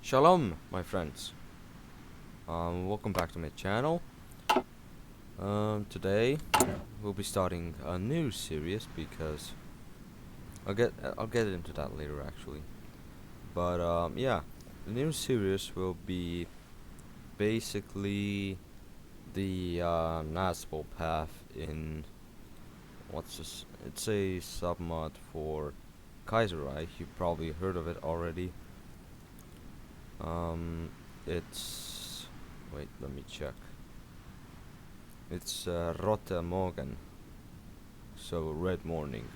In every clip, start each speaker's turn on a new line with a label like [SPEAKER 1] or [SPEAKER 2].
[SPEAKER 1] Shalom, my friends. Welcome back to my channel. Today we'll be starting a new series because I'll get into that later actually. But yeah, the new series will be basically the Nazbol path in what's this? It's a submod for Kaiser. You've probably heard of it already. It's wait, let me check. It's Rotermorgen, so red morning.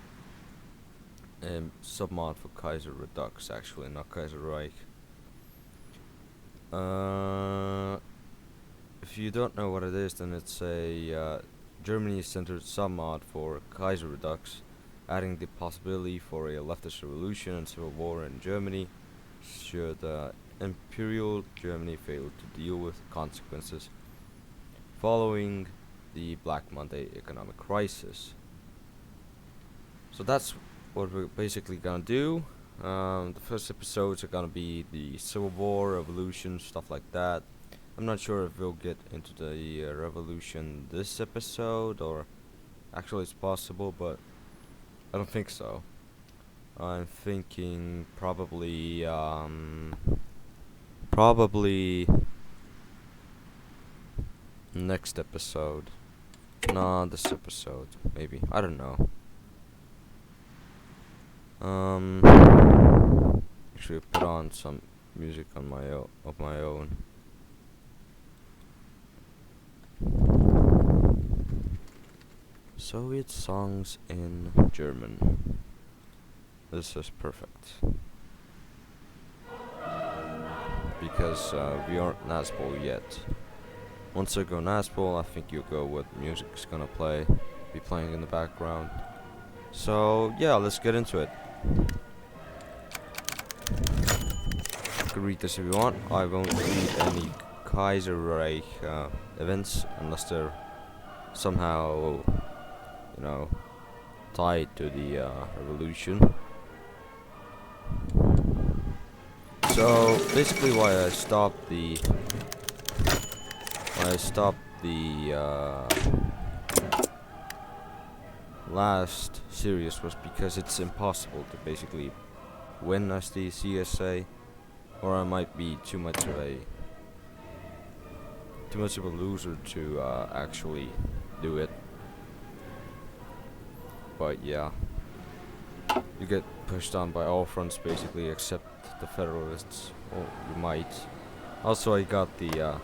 [SPEAKER 1] Submod for Kaiser Redux, actually, not Kaiser Reich. If you don't know what it is, then it's a Germany-centered submod for Kaiser Redux, adding the possibility for a leftist revolution and civil war in Germany should Imperial Germany fail to deal with consequences following the Black Monday economic crisis. So that's what we're basically gonna do. The first episodes are gonna be the Civil War, revolution, stuff like that. I'm not sure if we'll get into the revolution this episode, or actually it's possible, but I don't think so. I'm thinking probably next episode. Nah, this episode, maybe. I don't know. Actually put on some music on of my own. Soviet songs in German. This is perfect. Because we aren't Nazbol yet. Once I go Nazbol, I think you'll go what music's gonna be playing in the background. So yeah, let's get into it. You can read this if you want. I won't read any Kaiser Reich events unless they're somehow, you know, tied to the revolution. So basically, why I stopped the last series was because it's impossible to basically win as the CSA, or I might be too much of a loser to actually do it. But yeah, you get pushed on by all fronts basically, except the Federalists. Or you might. Also, I got the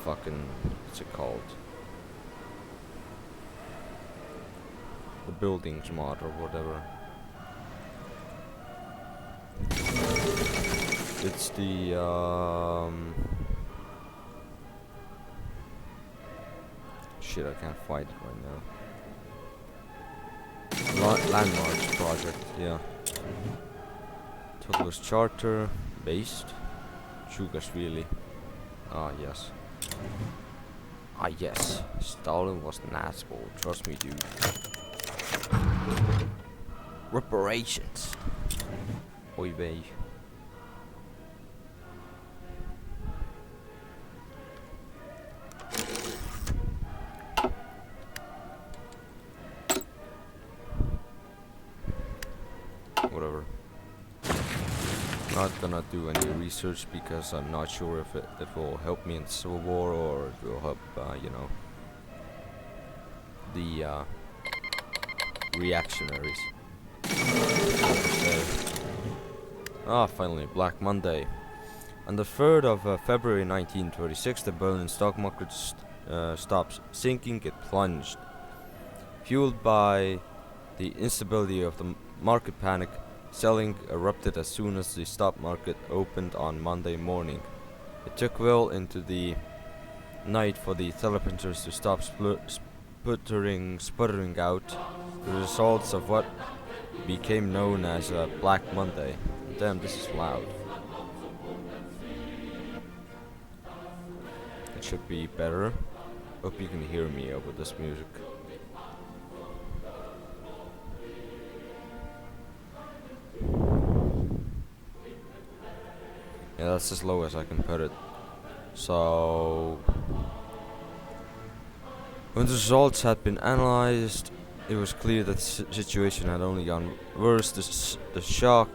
[SPEAKER 1] fucking, what's it called? The buildings mod or whatever. It's the shit, I can't find it right now. Landmarks project, yeah. Totalist Charter, based. Chugashvili. Ah, yes. Ah, yes. Stalin was an asshole, trust me, dude. Reparations. HOI4. Whatever. Not gonna do any research because I'm not sure if it will help me in Civil War or it will help, you know, the reactionaries. Finally, Black Monday. On the 3rd of February 1936, the Berlin stock market stops sinking, it plunged. Fueled by the instability of the market panic, selling erupted as soon as the stock market opened on Monday morning. It took well into the night for the teleprinters to stop sputtering out the results of what became known as Black Monday. Damn, this is loud. It should be better. Hope you can hear me over this music. Yeah, that's as low as I can put it. So, when the results had been analyzed, it was clear that the situation had only gone worse. The shock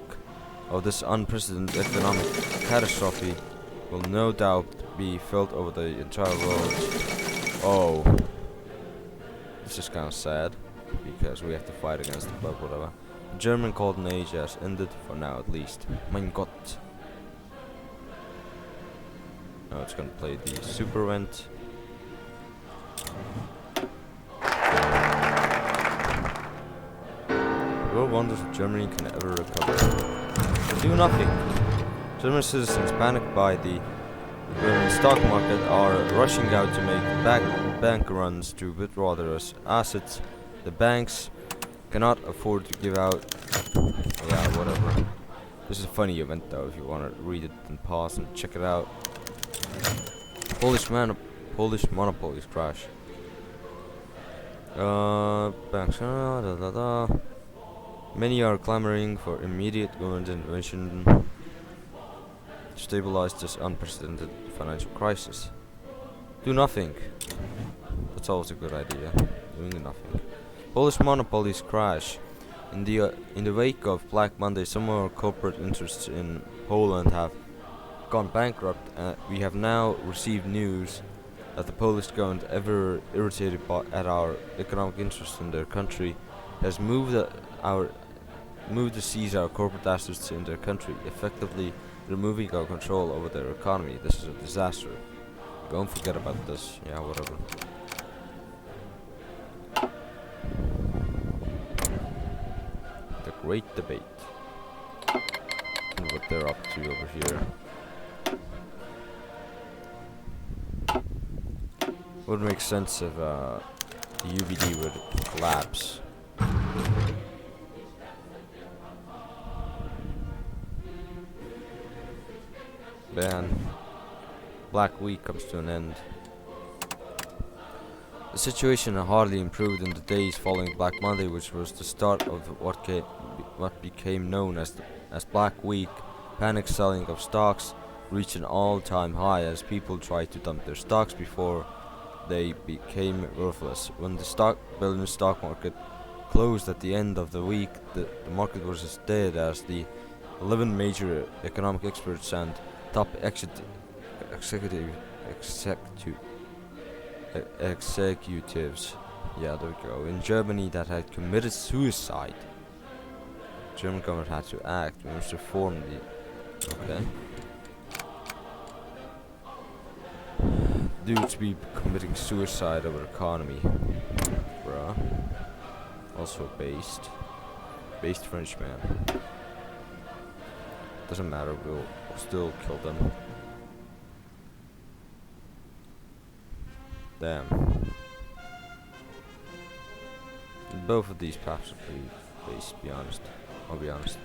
[SPEAKER 1] of this unprecedented economic catastrophe will no doubt be felt over the entire world. Oh, this is kind of sad, because we have to fight against it, but whatever. The German golden age has ended, for now at least. Mein Gott. Now it's gonna play the super event. The world wonders if Germany can ever recover. Do nothing. German citizens, panicked by the stock market, are rushing out to make bank runs to withdraw their assets. The banks cannot afford to give out. Yeah, whatever. This is a funny event though, if you want to read it and pause and check it out. Polish monopolies crash. Banks. Many are clamoring for immediate government intervention to stabilize this unprecedented financial crisis. Do nothing. That's always a good idea. Doing nothing. Polish monopolies crash. In the wake of Black Monday, some more corporate interests in Poland have gone bankrupt. We have now received news that the Polish government, ever irritated at our economic interest in their country, has moved to seize our corporate assets in their country, effectively removing our control over their economy. This is a disaster. Don't forget about this. Yeah, whatever. The great debate. And what they're up to over here. Would make sense if the UVD would collapse. Then Black Week comes to an end. The situation hardly improved in the days following Black Monday, which was the start of what became known as Black Week. Panic selling of stocks reached an all-time high as people tried to dump their stocks before they became worthless. When the Berlin stock market closed at the end of the week, the market was as dead as the 11 major economic experts and top executives, yeah, there we go, in Germany that had committed suicide. The German government had to act. We must reform the... Okay. Dudes be committing suicide over economy. Bruh. Also based French man. Doesn't matter, we'll still kill them. Damn. Both of these paths are pretty based, to be honest. I'll be honest.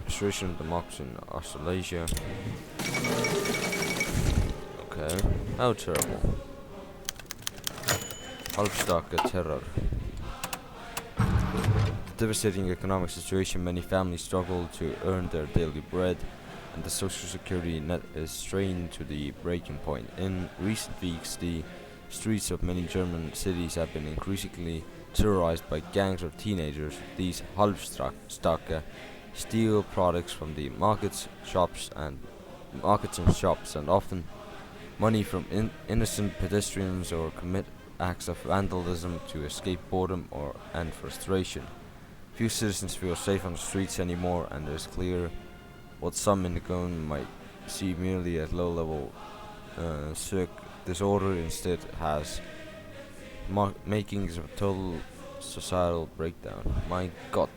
[SPEAKER 1] Restoration of democracy in Australasia. Okay, how terrible. Halbstarke terror. The devastating economic situation, many families struggle to earn their daily bread, and the social security net is strained to the breaking point. In recent weeks, the streets of many German cities have been increasingly terrorized by gangs of teenagers. These Halbstarke steal products from the markets and shops, and often money from innocent pedestrians, or commit acts of vandalism to escape boredom and frustration. Few citizens feel safe on the streets anymore, and it is clear what some in the government might see merely as low-level disorder instead has makings of total societal breakdown. My God.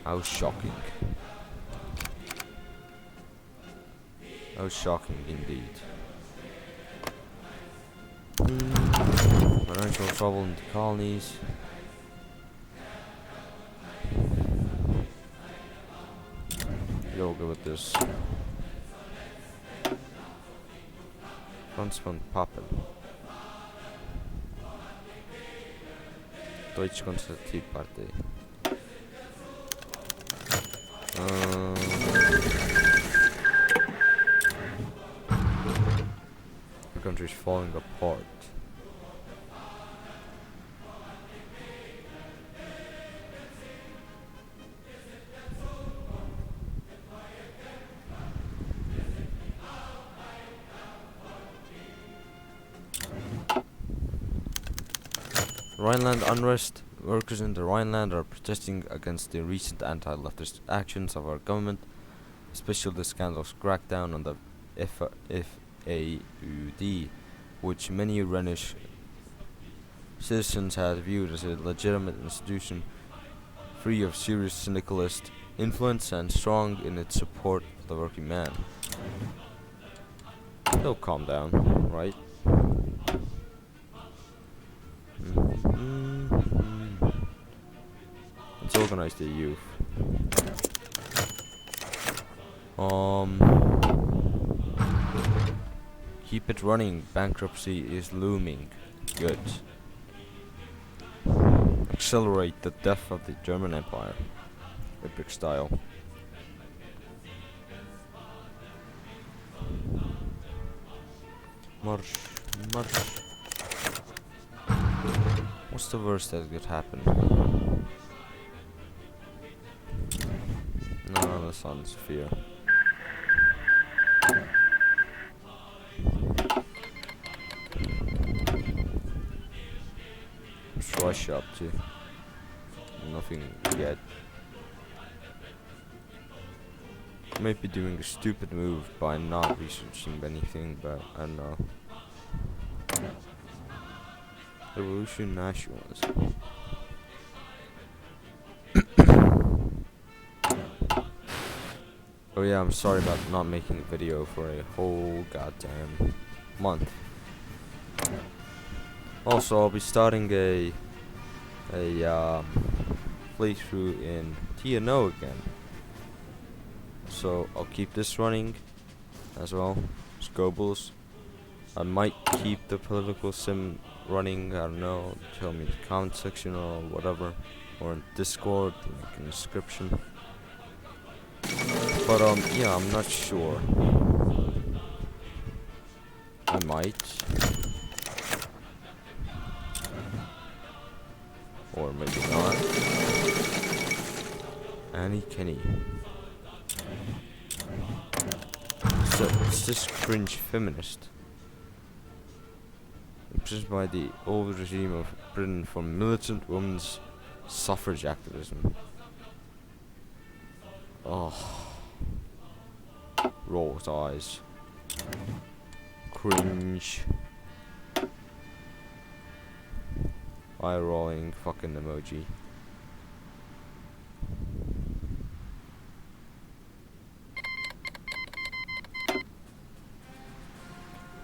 [SPEAKER 1] How shocking. How shocking indeed. Financial trouble in the colonies. You'll go with this. Franzmann Pappen. Deutsche Konservativpartei. The country is falling apart. Rhineland unrest. Workers in the Rhineland are protesting against the recent anti-leftist actions of our government, especially the scandalous crackdown on the FAUD, which many Rhenish citizens had viewed as a legitimate institution, free of serious syndicalist influence and strong in its support of the working man. He'll calm down, right? Let's organize the youth. Keep it running. Bankruptcy is looming. Good. Accelerate the death of the German Empire. Epic style. March, march. What's the worst that could happen? No, the sun's fear. What's Russia up to? Nothing yet. Maybe doing a stupid move by not researching anything, but I don't know. Revolution nationalism. Oh yeah, I'm sorry about not making a video for a whole goddamn month. Also, I'll be starting a playthrough in TNO again. So I'll keep this running as well. Scobles. I might keep the political sim running, I don't know, tell me in the comment section or whatever, or in Discord, link in the description. But yeah, I'm not sure. I might. Or maybe not. Annie Kenny. So, it's this cringe feminist. Imprisoned by the old regime of Britain for militant women's suffrage activism. Oh. Roll with eyes. Cringe. Eye rolling fucking emoji.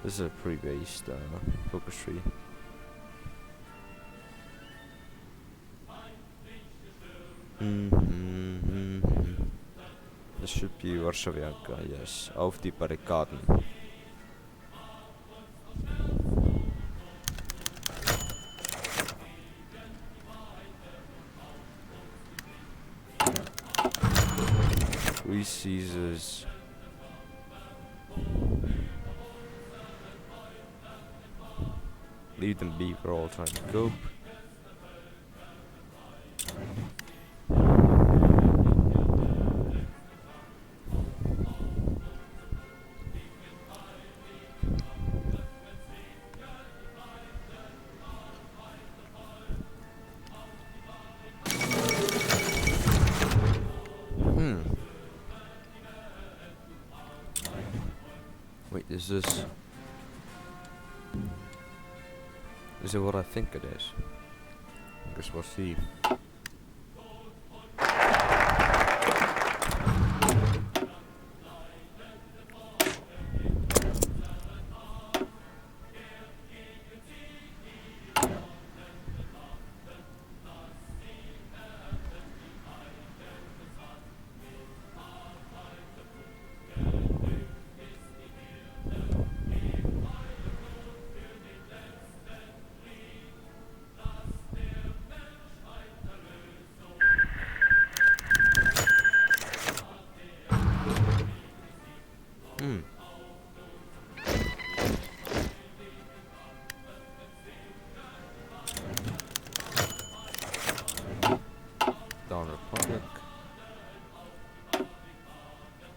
[SPEAKER 1] This is a pre-based focus tree. This should be Warszawianka, yes. Auf die Barrikaden. Three Caesars. Leave them be, we're all trying to cope. Wait, is this... Is it what I think it is? I guess we'll see.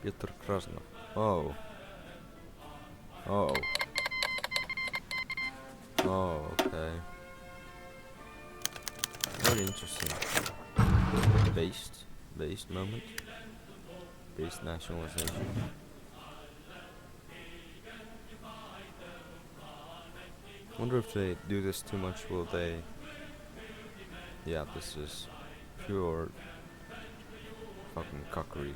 [SPEAKER 1] Peter Krasnov. Oh. Oh. Oh, okay. Very interesting. Based moment. Based nationalization. Wonder if they do this too much, will they... Yeah, this is pure fucking cockery.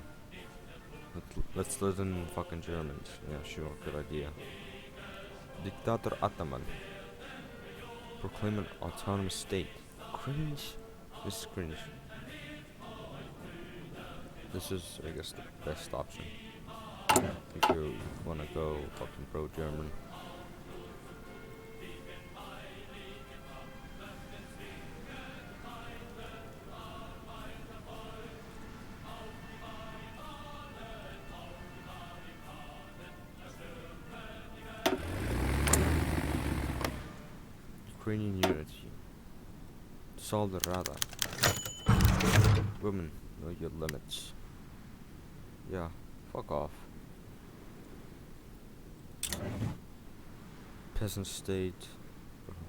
[SPEAKER 1] Let's listen fucking Germans. Yeah, sure, good idea. Dictator Ataman. Proclaim an autonomous state. Cringe. This is cringe. This is, I guess, the best option. If you wanna go fucking pro-German. Ukrainian unity. Solve the Rada. Women, know your limits. Yeah, fuck off. Peasant state.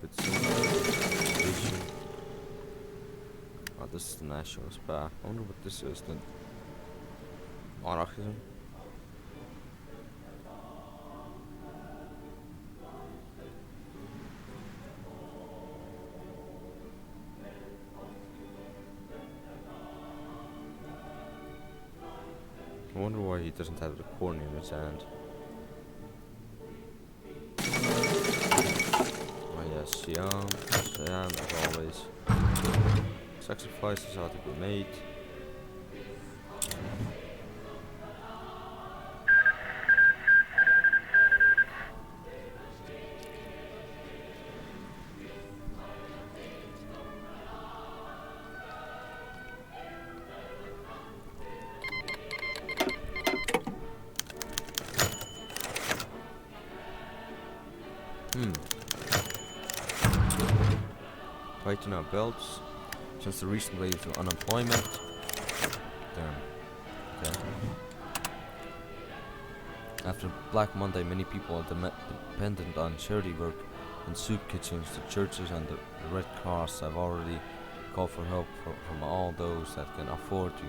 [SPEAKER 1] Prohibition. Oh, this is the nationalist path. I wonder what this is then. Anarchism? I wonder why he doesn't have the corn in his hand. Oh yes, Siam as always. Sacrifices are to be made. Tighten our belts. Since the recent rate of unemployment. Damn. Okay. After Black Monday, many people are dependent on charity work and soup kitchens. The churches and the Red Cross have already called for help from all those that can afford to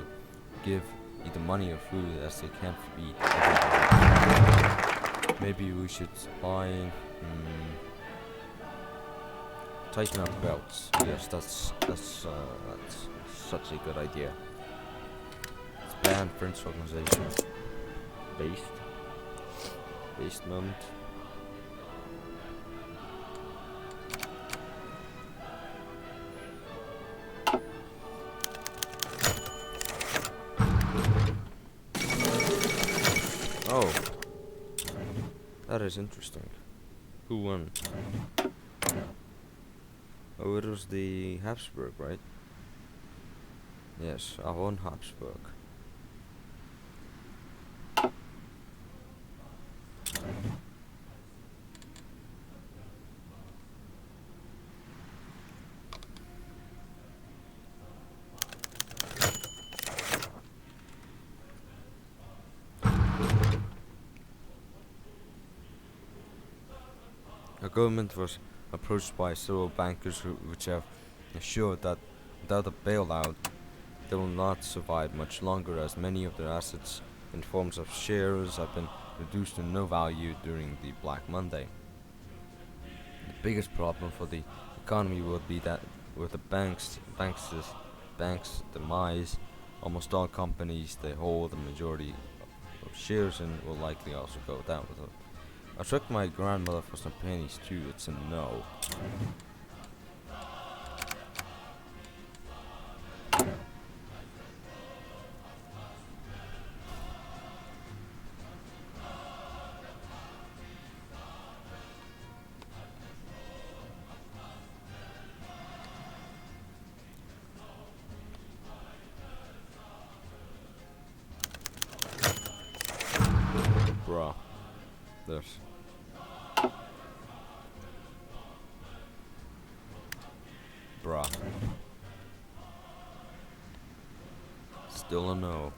[SPEAKER 1] give either money or food, as they can't feed everybody. Maybe we should supply. Tighten our belts. Yes, that's such a good idea. It's banned French organization. Based moment. Oh, that is interesting. Who won? Oh, it was the Habsburg, right? Yes, I won Habsburg. The government was approached by several bankers which have assured that without a bailout they will not survive much longer, as many of their assets in forms of shares have been reduced to no value during the Black Monday. The biggest problem for the economy would be that with the bank's demise, almost all companies they hold the majority of shares in will likely also go down with it. I tricked my grandmother for some pennies too. It's a no. Bruh. This. Bruh. Still a no.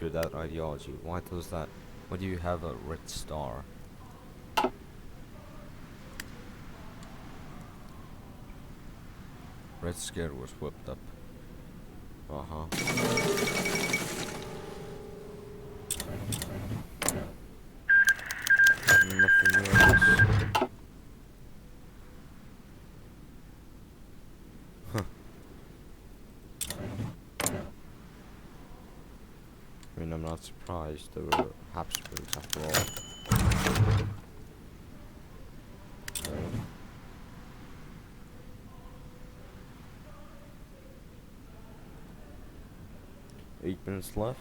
[SPEAKER 1] to that ideology? Why do you have a red star? Red Scare was whipped up. Nothing else. I mean, I'm not surprised. There were Habsburgs after all. 8 minutes left.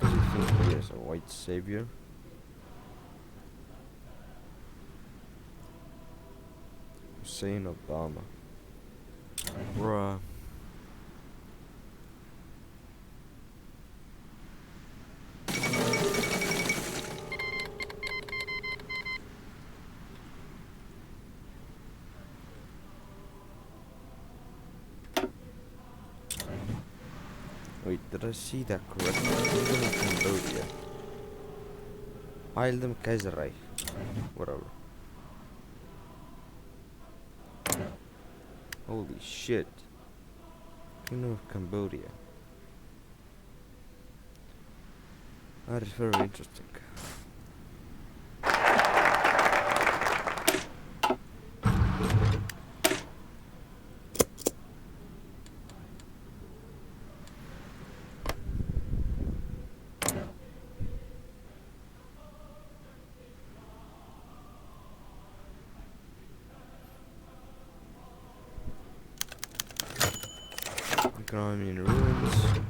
[SPEAKER 1] Does he think he is a white savior? Hussein Obama. Bruh. Wait, did I see that correctly? Kingdom of Cambodia. Heil dem Kaiserreich. Whatever. Holy shit. Kingdom of Cambodia. That is very interesting. Economy in ruins.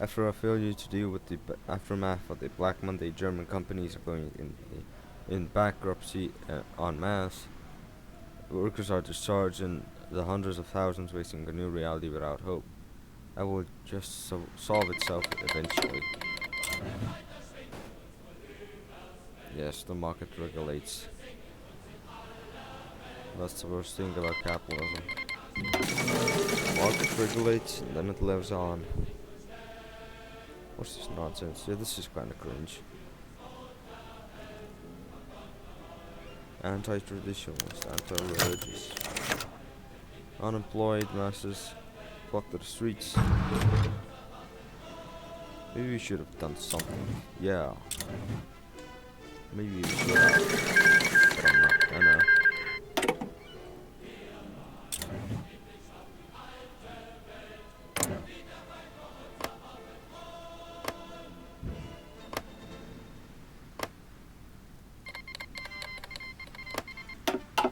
[SPEAKER 1] After a failure to deal with the aftermath of the Black Monday, German companies are going in bankruptcy en masse. Workers are discharged and the hundreds of thousands facing a new reality without hope. That will just solve itself eventually. Yes, the market regulates. That's the worst thing about capitalism. Market regulates and then it lives on. What's this nonsense? Yeah, this is kinda cringe. Anti-traditionalist, anti-religious. Unemployed masses flock to the streets. Maybe we should have done something. Yeah. Maybe we should have. But I'm not gonna.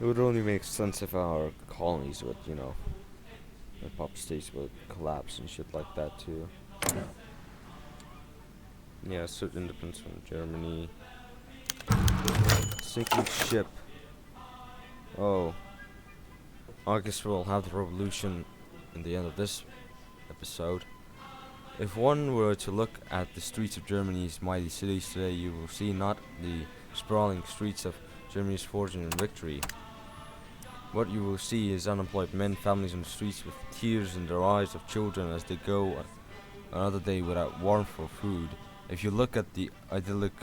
[SPEAKER 1] It would only make sense if our colonies would, you know, the pop states would collapse and shit like that too. Yeah, certain independence from Germany. Sinking ship. Oh. I guess we'll have the revolution in the end of this episode. If one were to look at the streets of Germany's mighty cities today, you will see not the sprawling streets of Germany's fortune and victory. What you will see is unemployed men, families on the streets with tears in their eyes of children as they go another day without warmth or food. If you look at the idyllic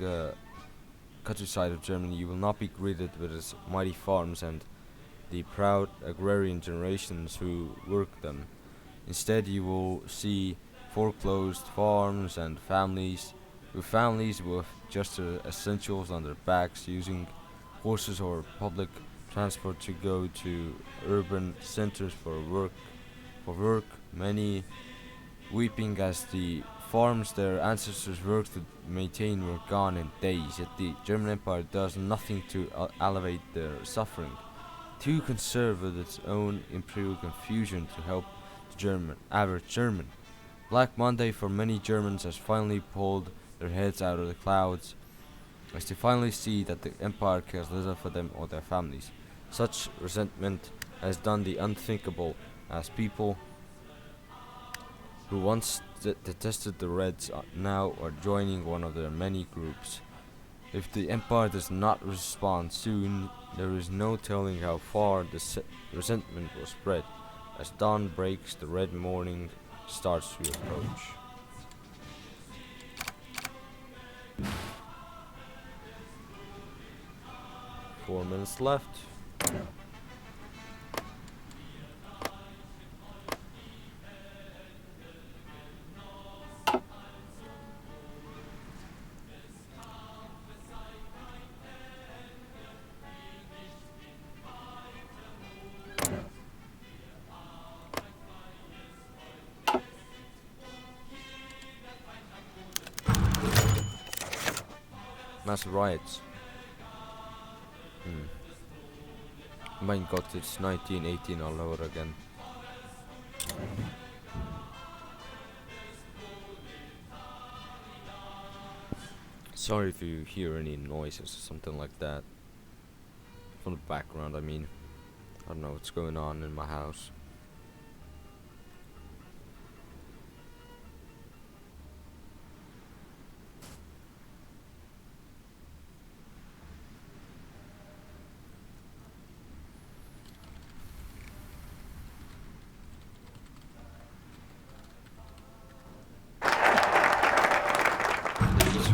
[SPEAKER 1] countryside of Germany, you will not be greeted with its mighty farms and the proud agrarian generations who work them. Instead, you will see foreclosed farms and families with just their essentials on their backs, using horses or public transport to go to urban centers for work, many weeping as the farms their ancestors worked to maintain were gone in days, yet the German Empire does nothing to alleviate their suffering. Too concerned with its own imperial confusion to help the average German. Black Monday for many Germans has finally pulled their heads out of the clouds, as they finally see that the Empire cares little for them or their families. Such resentment has done the unthinkable, as people who once detested the Reds now are joining one of their many groups. If the Empire does not respond soon, there is no telling how far the resentment will spread. As dawn breaks, the red morning starts to approach. Four minutes left. Massive riots. Mein Gott, it's 1918 all over again. Sorry if you hear any noises or something like that. From the background, I mean. I don't know what's going on in my house.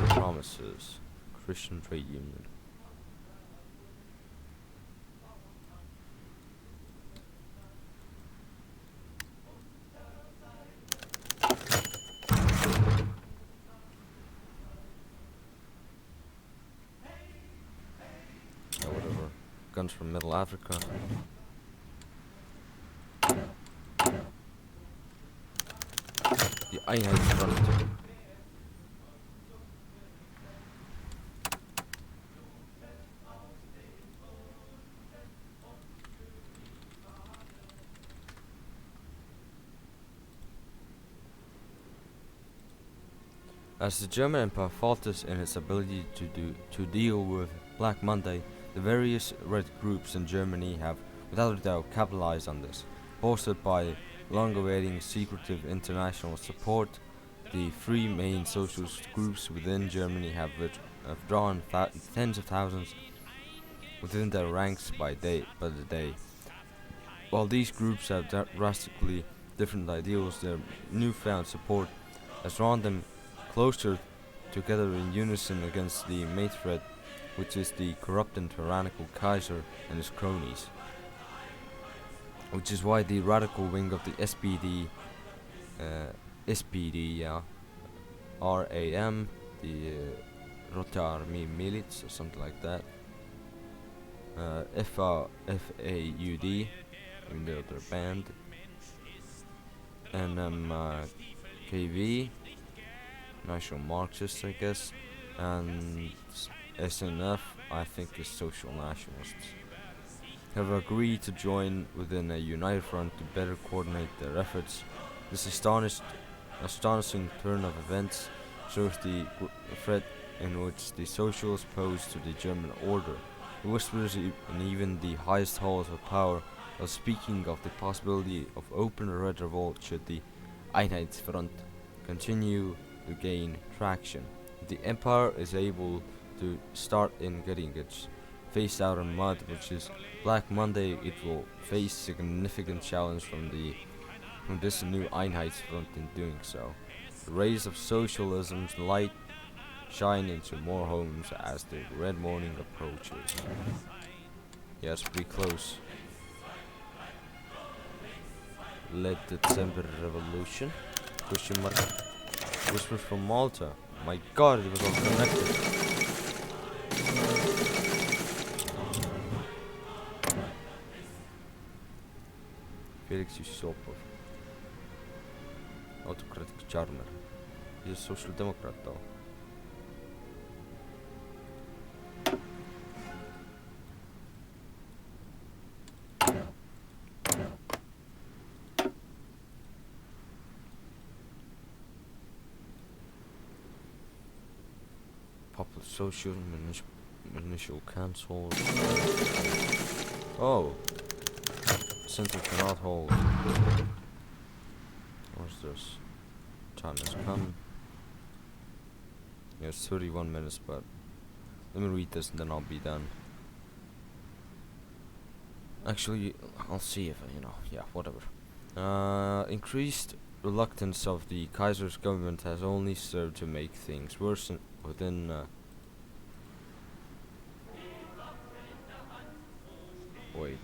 [SPEAKER 1] Promises. Christian Trade Union. Yeah, whatever. Guns from Middle Africa. The Einheitsfront. As the German Empire falters in its ability to deal with Black Monday, the various red groups in Germany have without a doubt capitalized on this. Bolstered by long-awaiting secretive international support, the three main socialist groups within Germany have drawn tens of thousands within their ranks by the day. While these groups have drastically different ideals, their newfound support has drawn them closer together in unison against the main threat, which is the corrupt and tyrannical Kaiser and his cronies. Which is why the radical wing of the RAM, the Rotermorgen or something like that, FAUD, even though they're banned, KV, National Marxists, I guess, and SNF, I think, is Social Nationalists, have agreed to join within a united front to better coordinate their efforts. This astonishing turn of events shows the threat in which the socialists pose to the German order. The whispers in even the highest halls of power are speaking of the possibility of open red revolt should the Einheitsfront continue to gain traction. If the empire is able to start in getting its face out in mud, which is Black Monday, it will face significant challenge from this new Einheitsfront in doing so. The rays of socialism's light shine into more homes as the red morning approaches. Yes, pretty close. Late December Revolution? Question mark. Whispers from Malta. My God, it was all connected. Felix Yusupov. Autocratic charmer. He's a social democrat though. Popular social initial cancelled. Oh, center cannot hold. What's this? Time has come. Yeah, it's 31 minutes, but let me read this and then I'll be done. Actually, I'll see if yeah, whatever. Increased reluctance of the Kaiser's government has only served to make things worse within wait.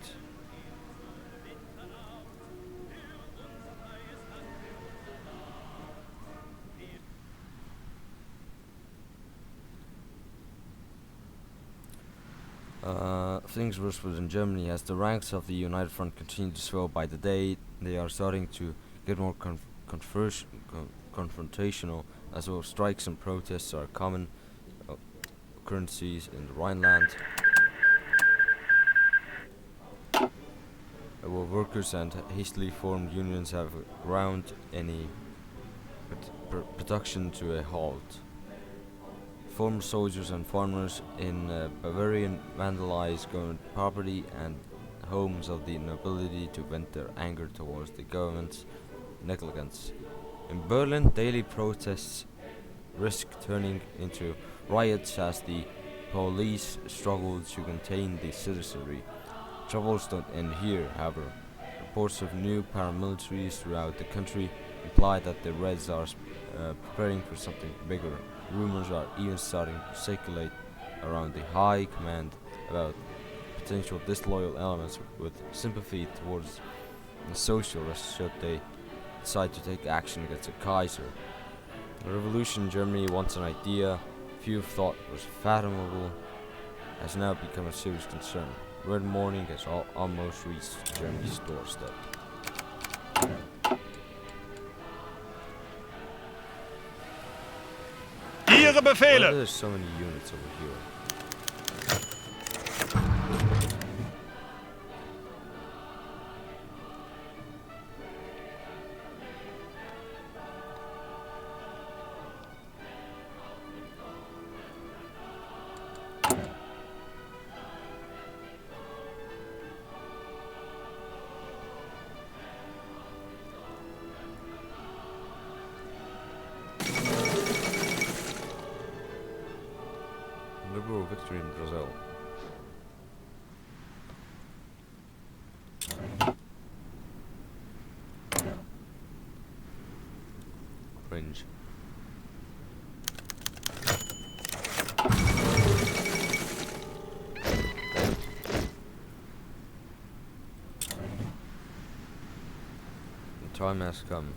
[SPEAKER 1] Things worse within Germany as the ranks of the United Front continue to swell by the day. They are starting to get more confrontational, as well strikes and protests are common occurrences in the Rhineland. Where workers and hastily formed unions have ground any production to a halt. Former soldiers and farmers in Bavarian vandalize government property and homes of the nobility to vent their anger towards the government's negligence. In Berlin, daily protests risk turning into riots as the police struggle to contain the citizenry. Troubles don't end here, however. Reports of new paramilitaries throughout the country imply that the Reds are preparing for something bigger. Rumors are even starting to circulate around the high command about potential disloyal elements with sympathy towards the socialists should they decide to take action against the Kaiser. The revolution in Germany, once an idea few thought was fathomable, has now become a serious concern. Red morning has almost reached Germany's doorstep.
[SPEAKER 2] Ihre Befehle!
[SPEAKER 1] There's so many units over here. Liberal victory in Brazil. Cringe. The time has come.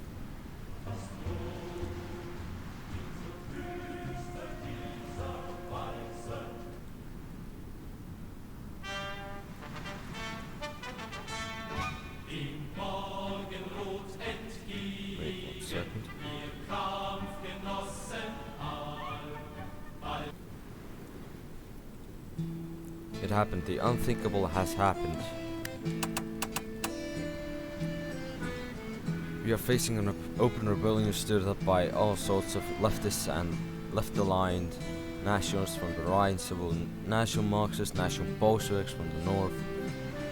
[SPEAKER 1] It happened. The unthinkable has happened. We are facing an open rebellion stirred up by all sorts of leftists and left-aligned nationalists from the Rhine, civil national Marxists, national Bolsheviks from the north,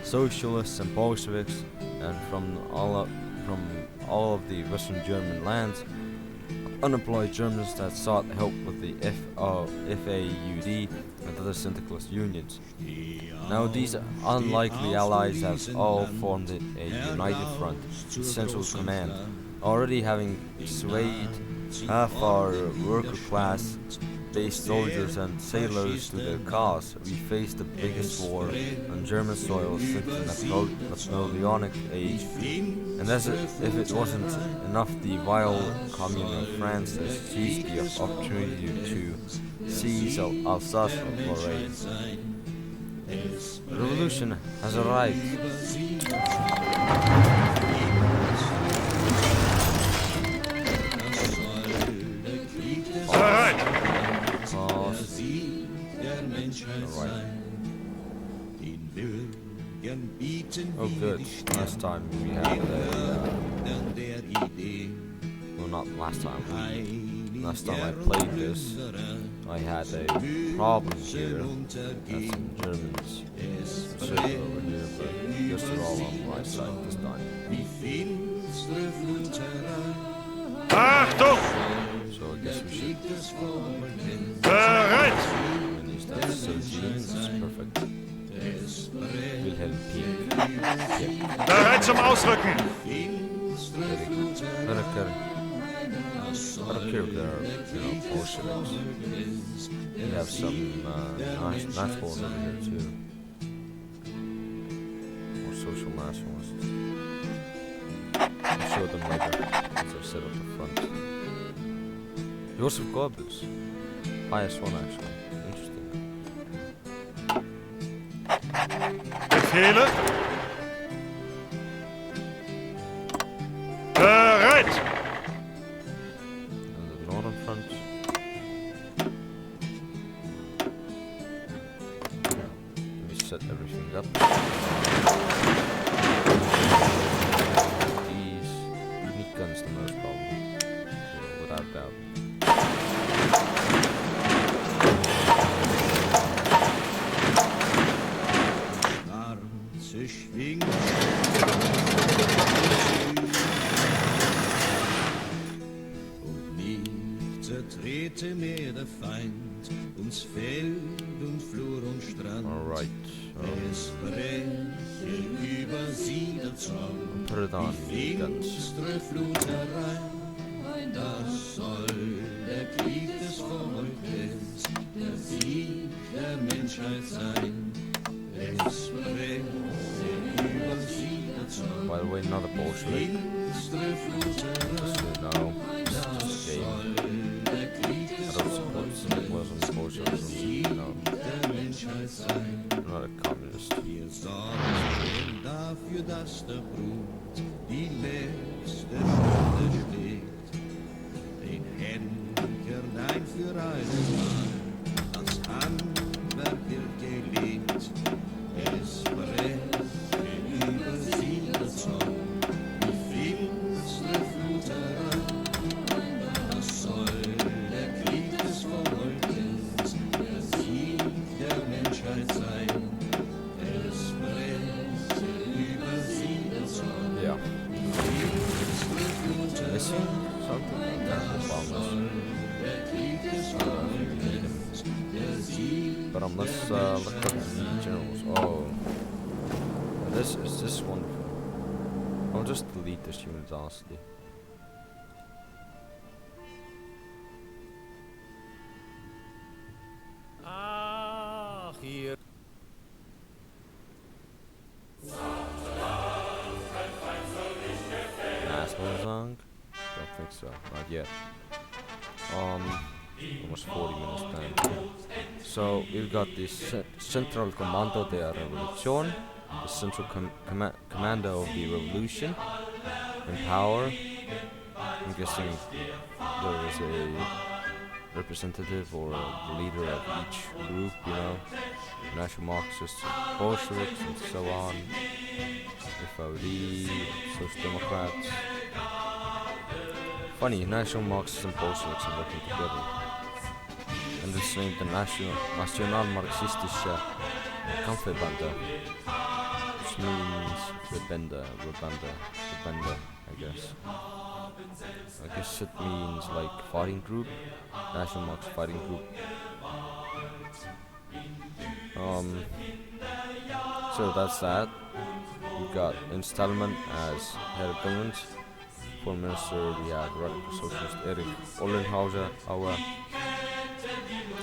[SPEAKER 1] socialists and Bolsheviks, and from all of the Western German lands, unemployed Germans that sought help with the FAUD and other syndicalist unions. Now these unlikely allies have all formed a united front, with central command, already having swayed half our worker class based soldiers and sailors to their cause. We face the biggest war on German soil since the Napoleonic age, and as if it wasn't enough, the vile commune of France has seized the opportunity to seize Alsace and Lorraine. The revolution has arrived. Oh good, last time we had well not last time, last time I played this, I had a problem here, and some Germans circle over here, but I guess they're all on my side this time.
[SPEAKER 2] Achtung!
[SPEAKER 1] So I guess we should
[SPEAKER 2] Bereit!
[SPEAKER 1] finish that 13, that's perfect. Wilhelm Pieck.
[SPEAKER 2] Bereit zum Ausrücken!
[SPEAKER 1] Very good. care. I don't care if they're, Bolsheviks. We have some nice balls over here too. Or social nationalists. I'll show them later once I've set up the front. Joseph Goebbels. Highest one actually. Interesting.
[SPEAKER 2] Befehle. Bereit!
[SPEAKER 1] And the northern front. Let me set everything up. These unique guns the most probably. Without doubt.
[SPEAKER 3] Zertrete mehr der Feind, uns Feld und Flur und Strand.
[SPEAKER 1] Alright.
[SPEAKER 3] Es breche über sie der Zorn,
[SPEAKER 1] Put it on,
[SPEAKER 3] die
[SPEAKER 1] guns.
[SPEAKER 3] finstere Flut herein. Das soll der Krieg des Volkes, der Sieg der Menschheit sein. Es breche über sie der Zorn,
[SPEAKER 1] By the way, not a Bolshevik.
[SPEAKER 3] finstere Flut herein.
[SPEAKER 1] Just so you know, it's just a game. I don't support Muslim Bolshevism. No, I'm not a communist.
[SPEAKER 3] Wir sorgen dafür, dass der Brut die letzte Stunde schlägt. Den Henker ein für einmal als Handwerk wird gelegt. Es brennt über sie der Zorn, die finstere Flut heran. Das soll der Krieg des Volkes, der Sieg der Menschheit sein. Es brennt über sie der Zorn.
[SPEAKER 1] Yeah. Missing something? That's bombs. But let's look at the generals. Oh, this is wonderful. I'll just delete this unit honestly.
[SPEAKER 4] Hier.
[SPEAKER 1] National song? Don't think so. Not yet. Almost 40 minutes planned. So we've got the Central Comando de la Revolución, the Central Commando of the Revolution, in power. I'm guessing there is a representative or a leader of each group, National Marxists, Bolsheviks, and so on. FOD, Social Democrats. Funny, National Marxists and Bolsheviks are working together. And it's named the Nationalmarxistische Kampfverbände, which means Verbände, I guess. I guess it means like fighting group, National Marx fighting group. So that's that. We got Instalment as head of government. Foreign Minister, we had Radical Socialist Erich Ollenhauser, our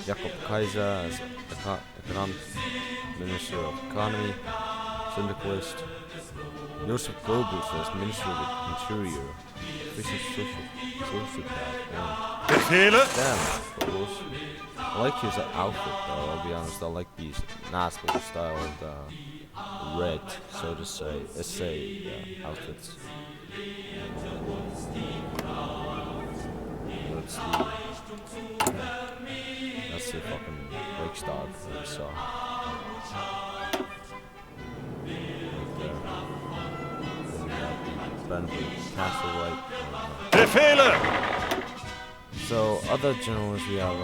[SPEAKER 1] Jakob Kaiser as Economic Minister of Economy, Syndicalist. Joseph Goebbels as Minister of the Interior, Efficient Sociopath.
[SPEAKER 2] Befehle.
[SPEAKER 1] Damn, Goebbels. I like his outfit though, I'll be honest. I like these Nazgul styled red, so to say, outfits. That's the fucking Riksdag that we saw. Right there. Then we got the Brandenburg Castle right.
[SPEAKER 2] Befehle.
[SPEAKER 1] So other generals we have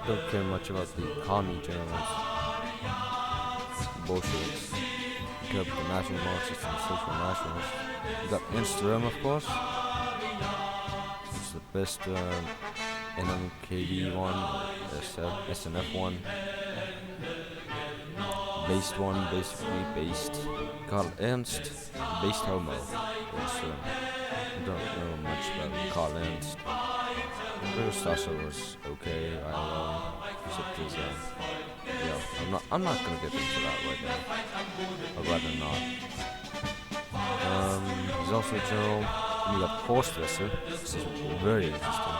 [SPEAKER 1] don't care much about the commie generals. Bolsheviks. We care about the National Marxists and Social Nationalists. We got Enström, of course. It's the best NMKD one, SNF one. Based one, basically based. Karl Ernst, based homo. Enström. I don't know much about Collins. British Sasha was okay, except his, yeah, I'm not gonna get into that right now. I'd rather not. He's also a general. And you got Horstwasser. This is very interesting.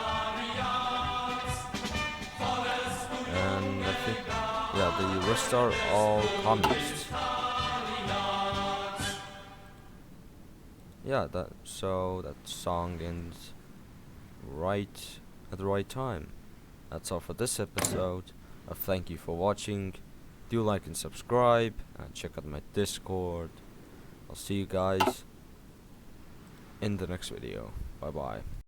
[SPEAKER 1] And I think, yeah, the rest are all communists. Yeah, that song ends right at the right time. That's all for this episode. Thank you for watching. Do like and subscribe, and check out my Discord. I'll see you guys in the next video. Bye bye.